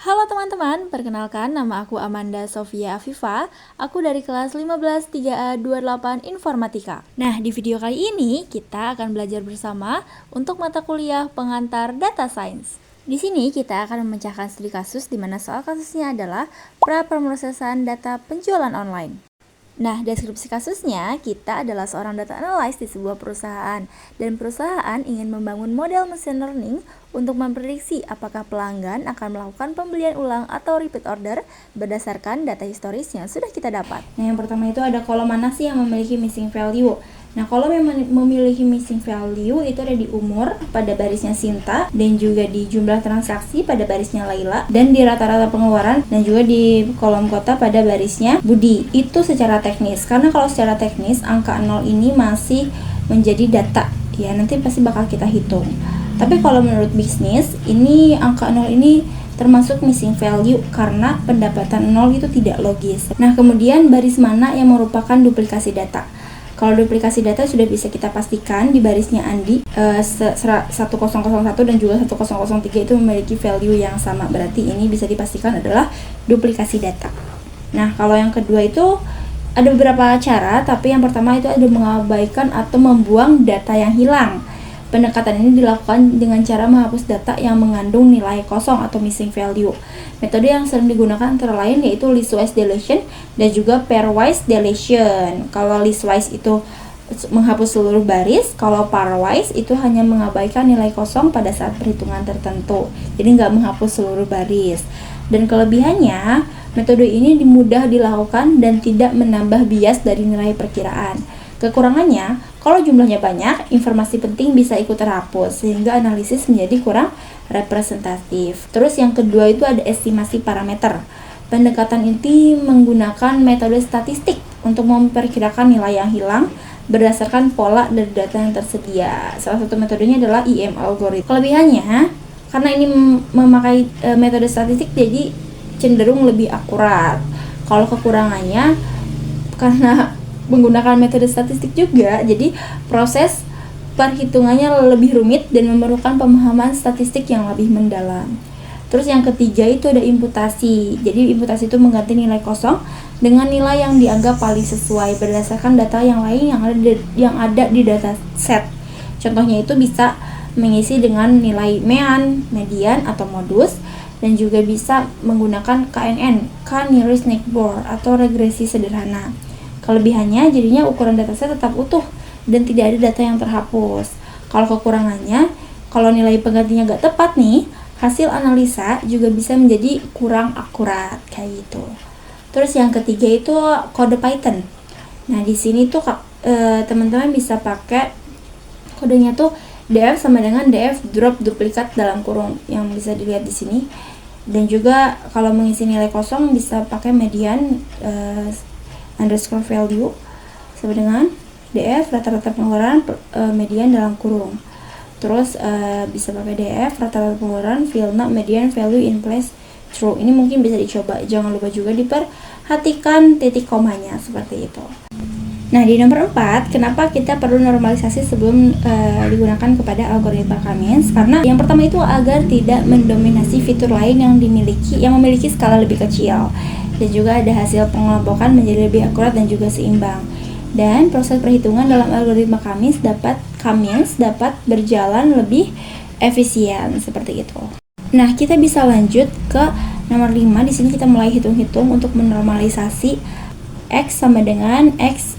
Halo teman-teman, perkenalkan nama aku Amanda Sofia Afifa. Aku dari kelas 15 3A 28 Informatika. Nah, di video kali ini kita akan belajar bersama untuk mata kuliah pengantar Data Science. Di sini kita akan memecahkan studi kasus di mana soal kasusnya adalah pra-pemrosesan data penjualan online. Nah, deskripsi kasusnya, kita adalah seorang data analyst di sebuah perusahaan, dan perusahaan ingin membangun model machine learning untuk memprediksi apakah pelanggan akan melakukan pembelian ulang atau repeat order berdasarkan data historis yang sudah kita dapat. Nah, yang pertama itu ada kolom mana sih yang memiliki missing value. Nah, kolom yang memiliki missing value itu ada di umur pada barisnya Sinta, dan juga di jumlah transaksi pada barisnya Laila, dan di rata-rata pengeluaran, dan juga di kolom kota pada barisnya Budi. Itu secara teknis, karena kalau secara teknis angka 0 ini masih menjadi data, ya nanti pasti bakal kita hitung. Tapi kalau menurut bisnis, ini angka 0 ini termasuk missing value karena pendapatan 0 itu tidak logis. Nah, kemudian baris mana yang merupakan duplikasi data? Kalau duplikasi data sudah bisa kita pastikan di barisnya Andi 1001 dan juga 1003 itu memiliki value yang sama, berarti ini bisa dipastikan adalah duplikasi data. Nah, kalau yang kedua itu ada beberapa cara, tapi yang pertama itu ada mengabaikan atau membuang data yang hilang. Pendekatan ini dilakukan dengan cara menghapus data yang mengandung nilai kosong atau missing value. Metode yang sering digunakan antara lain yaitu listwise deletion dan juga pairwise deletion. Kalau listwise itu menghapus seluruh baris, kalau pairwise itu hanya mengabaikan nilai kosong pada saat perhitungan tertentu. Jadi nggak menghapus seluruh baris. Dan kelebihannya, metode ini mudah dilakukan dan tidak menambah bias dari nilai perkiraan. Kekurangannya, kalau jumlahnya banyak, informasi penting bisa ikut terhapus, sehingga analisis menjadi kurang representatif. Terus yang kedua itu ada estimasi parameter. Pendekatan ini menggunakan metode statistik untuk memperkirakan nilai yang hilang berdasarkan pola dari data yang tersedia. Salah satu metodenya adalah IM algorithm. Kelebihannya, karena ini memakai metode statistik, jadi cenderung lebih akurat. Kalau kekurangannya, karena menggunakan metode statistik juga, jadi proses perhitungannya lebih rumit dan memerlukan pemahaman statistik yang lebih mendalam. Terus yang ketiga itu ada imputasi. Jadi imputasi itu mengganti nilai kosong dengan nilai yang dianggap paling sesuai berdasarkan data yang lain yang ada di data set. Contohnya itu bisa mengisi dengan nilai mean, median atau modus, dan juga bisa menggunakan KNN, K-nearest neighbor atau regresi sederhana. Kelebihannya jadinya ukuran dataset tetap utuh dan tidak ada data yang terhapus. Kalau kekurangannya, kalau nilai penggantinya nggak tepat nih, hasil analisa juga bisa menjadi kurang akurat kayak gitu. Terus yang ketiga itu kode Python. Nah, di sini tuh teman-teman bisa pakai kodenya tuh df sama dengan df drop duplikat dalam kurung yang bisa dilihat di sini. Dan juga kalau mengisi nilai kosong bisa pakai median underscore value sama dengan df rata-rata pengeluaran median dalam kurung. Terus bisa pakai df rata-rata pengeluaran fill not median value in place true. Ini mungkin bisa dicoba. Jangan lupa juga diperhatikan titik komanya seperti itu. Nah, di nomor 4, kenapa kita perlu normalisasi sebelum digunakan kepada algoritma Cummins? Karena yang pertama itu agar tidak mendominasi fitur lain yang memiliki skala lebih kecil, dan juga ada hasil pengelompokan menjadi lebih akurat dan juga seimbang. Dan proses perhitungan dalam algoritma Cummins dapat berjalan lebih efisien seperti itu. Nah, kita bisa lanjut ke nomor 5. Di sini kita mulai hitung-hitung untuk menormalisasi X sama dengan X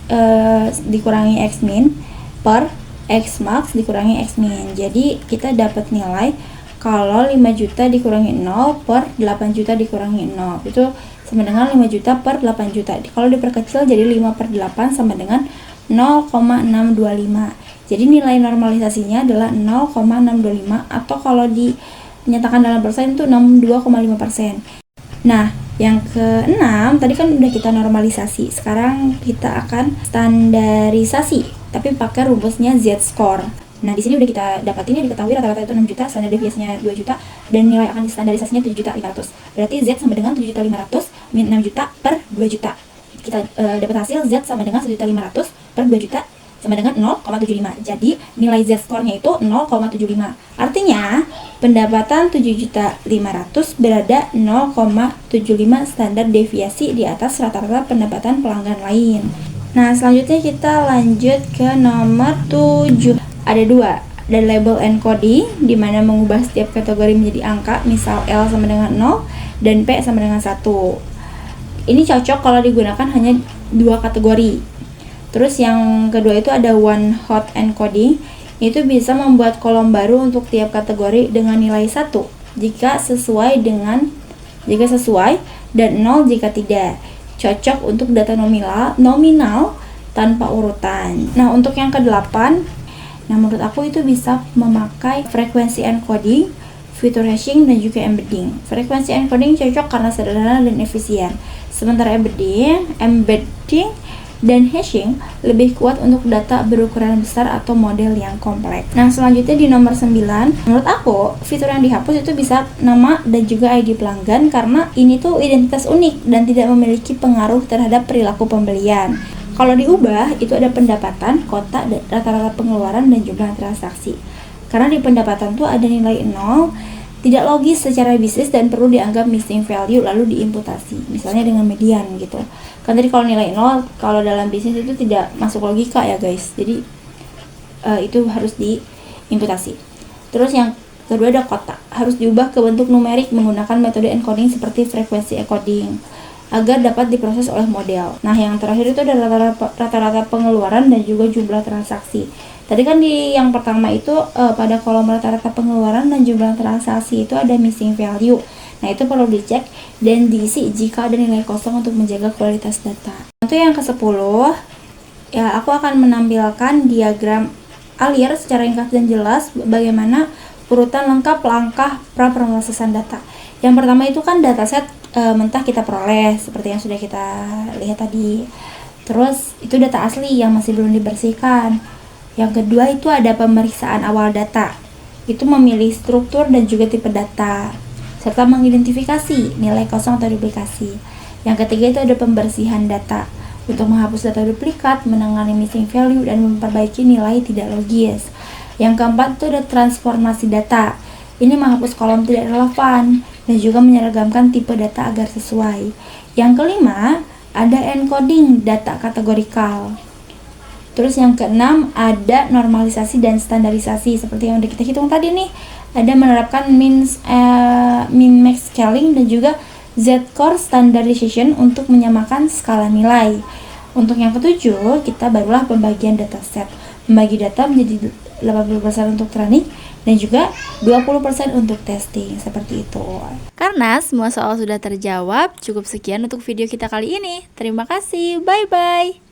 dikurangi X min per X max dikurangi X min. Jadi kita dapat nilai kalau 5 juta dikurangi 0 per 8 juta dikurangi 0 itu sama dengan 5 juta per 8 juta. Kalau diperkecil jadi 5 per 8 sama dengan 0,625. Jadi nilai normalisasinya adalah 0,625, atau kalau dinyatakan dalam persen itu 62,5%. Nah, yang keenam, tadi kan udah kita normalisasi. Sekarang kita akan standarisasi, tapi pakai rumusnya Z-score. Nah, di sini udah kita dapatin ya, diketahui rata-rata itu 6 juta, standar deviasinya 2 juta, dan nilai akan distandarisasinya 7.500. Berarti Z sama dengan 7.500 min 6 juta per 2 juta. Kita dapat hasil Z sama dengan 1.500 per 2 juta sama dengan 0,75. Jadi nilai Z-score-nya itu 0,75. Artinya pendapatan 7.500.000 berada 0,75 standar deviasi di atas rata-rata pendapatan pelanggan lain. Nah, selanjutnya kita lanjut ke nomor 7. Ada dua, ada label encoding di mana mengubah setiap kategori menjadi angka, misal L sama dengan 0 dan P sama dengan 1. Ini cocok kalau digunakan hanya dua kategori. Terus yang kedua itu ada one hot encoding, itu bisa membuat kolom baru untuk tiap kategori dengan nilai 1 jika sesuai dan 0 jika tidak. Cocok untuk data nominal tanpa urutan. Nah, untuk yang ke-8, menurut aku itu bisa memakai frekuensi encoding, feature hashing, dan juga embedding. Frekuensi encoding cocok karena sederhana dan efisien. Sementara embedding dan hashing lebih kuat untuk data berukuran besar atau model yang kompleks. Nah, selanjutnya di nomor 9, menurut aku fitur yang dihapus itu bisa nama dan juga ID pelanggan karena ini tuh identitas unik dan tidak memiliki pengaruh terhadap perilaku pembelian. Kalau diubah, itu ada pendapatan, kota, rata-rata pengeluaran, dan jumlah transaksi. Karena di pendapatan tuh ada nilai 0, tidak logis secara bisnis dan perlu dianggap missing value lalu diimputasi, misalnya dengan median gitu. Kan tadi kalau nilai 0 kalau dalam bisnis itu tidak masuk logika ya guys, jadi itu harus diimputasi. Terus yang kedua ada kotak, harus diubah ke bentuk numerik menggunakan metode encoding seperti frekuensi encoding agar dapat diproses oleh model. Nah, yang terakhir itu ada rata-rata pengeluaran dan juga jumlah transaksi. Tadi kan di yang pertama itu pada kolom rata-rata pengeluaran dan jumlah transaksi itu ada missing value. Nah, itu perlu dicek dan diisi jika ada nilai kosong untuk menjaga kualitas data. Untuk yang ke-10, ya aku akan menampilkan diagram alir secara ringkas dan jelas bagaimana urutan lengkap langkah pra-proses data. Yang pertama itu kan dataset mentah kita peroleh seperti yang sudah kita lihat tadi. Terus itu data asli yang masih belum dibersihkan. Yang kedua itu ada pemeriksaan awal data. Itu memilih struktur dan juga tipe data serta mengidentifikasi nilai kosong atau duplikasi. Yang ketiga itu ada pembersihan data untuk menghapus data duplikat, menangani missing value, dan memperbaiki nilai tidak logis. Yang keempat itu ada transformasi data. Ini menghapus kolom tidak relevan dan juga menyeragamkan tipe data agar sesuai. Yang kelima ada encoding data kategorikal. Terus yang keenam ada normalisasi dan standarisasi seperti yang udah kita hitung tadi nih. Ada menerapkan min-max scaling dan juga Z-score standardization untuk menyamakan skala nilai. Untuk yang ketujuh, kita barulah pembagian dataset. Membagi data menjadi 80% untuk training dan juga 20% untuk testing, seperti itu. Karena semua soal sudah terjawab, cukup sekian untuk video kita kali ini. Terima kasih, bye-bye.